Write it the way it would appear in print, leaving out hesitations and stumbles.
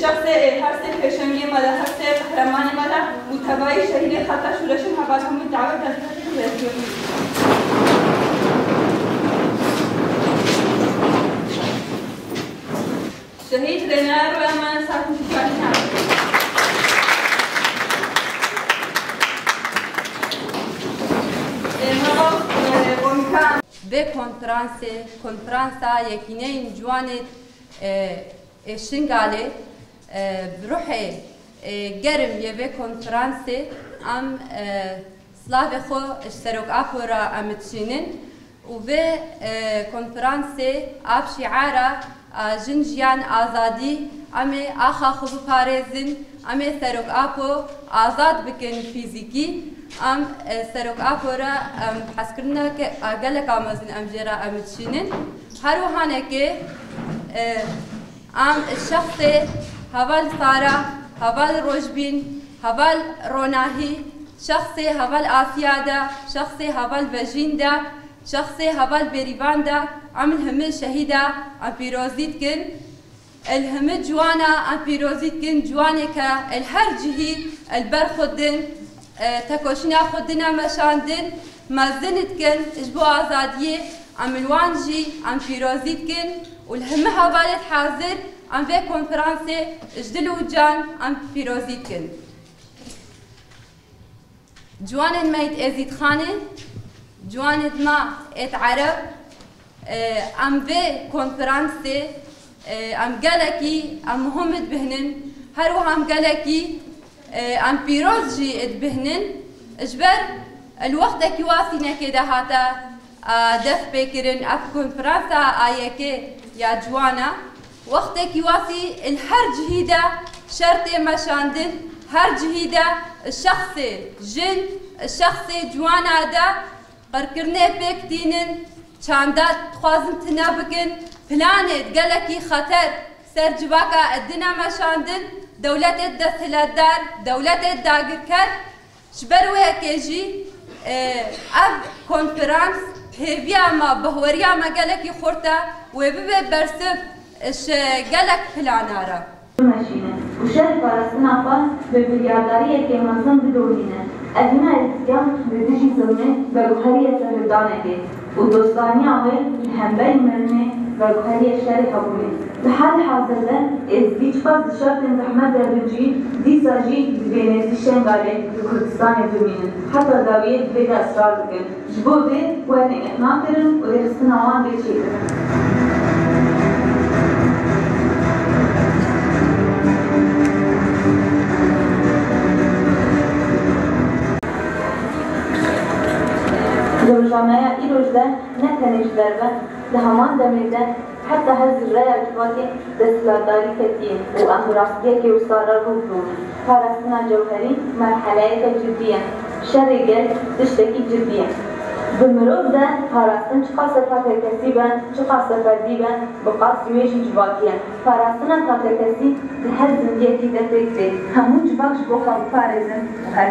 شخص هر سه پیشنگی مالا هر سه قهرمان مالا متوای شهید خطا شورشون حواس همون دعوت از شهید رنار و من ساکن شکایت به کنفرانسا یکینه جوان شنگاله بروح گرم یه به کنفرانس ام سلاف خو اشتراک آپورا امتشینن و به کنفرانس آب شعارا جنجیان آزادی ام آخا خوب پارزن ام اشتراک آپو آزاد بکن فیزیکی ام اشتراک آپورا حسکرنا که آگل کامزن ام جرا امتشینن هر وحانه که ام الشخص هوال سارة هوال روجبين هوال روناهي شخص هوال آسيادا شخص هوال بجيندا شخص هوال بريفاندا عم الهم شهيدا ام بيروزيت كن الهم جوانا ام بيروزيت كن جواني كالهر جهي البرخدن تكوشنا خدنا مشاندن مزنت كن اجبو آزادية ام الوانجي ام بيروزيت كن والهم هوالت حاضر ام في كونفرانسي جدلو جان ام بيروزيت كن جوان ميت ازيد خانه جوان ما ات عرب ام في كونفرانسي ام قالكي ام مهمت بهنن هرو ام قالكي ام بيروزجي ات بهنن اجبر الوقت كواسينا كده هاتا دف بكرن اف كونفرانسا ايكي يا جوانا وقتك يواسي الهر جهيدة شرط مشاندن هر جهيدة الشخص جن الشخص جوانا دا قركرني بكتينن چاندات خوازن تنابكن بلانت قالكي خطر سر جواكا الدنا مشاندن دولة الدستهلدار دولة الداقركر شبروه كيجي اب كونفرانس هيبيا ما بهوريا ما قالكي خورتا وبيبي برسف اش قالك بلانارا ماشينا وشارك فلسطين بمليارديرية كمنظم بدونينا أدنى الاتجاه بدجي زمن بجوهرية سهردانك ودوستاني عمل الحنبال مرنة بجوهرية شارك أبوين لحد حاضر ده إزديج فاز شرط زحمة درجي دي ساجي بين الشنغالي بكردستان الدومين حتى داوية بيد أسرار بكن جبوده وين إقناع كرن ورخصنا وان بيشي جامعه ایروزده نکنش دربه لهمان دمیده حتی هز رای اجواکی دستلاداری کتیه و امراستیه که اصاره رو دونه پارستنا جوهری مرحله جدیه شرگل تشتکی جدیه بمروب ده پاراستن چه قاسه تاکه کسی بن چه قاسه فردی بن بقاس ویشی جواکیه پاراستنا تاکه کسی ده هر زندیه که دفکته همون جواکش بخواب پارزن و هر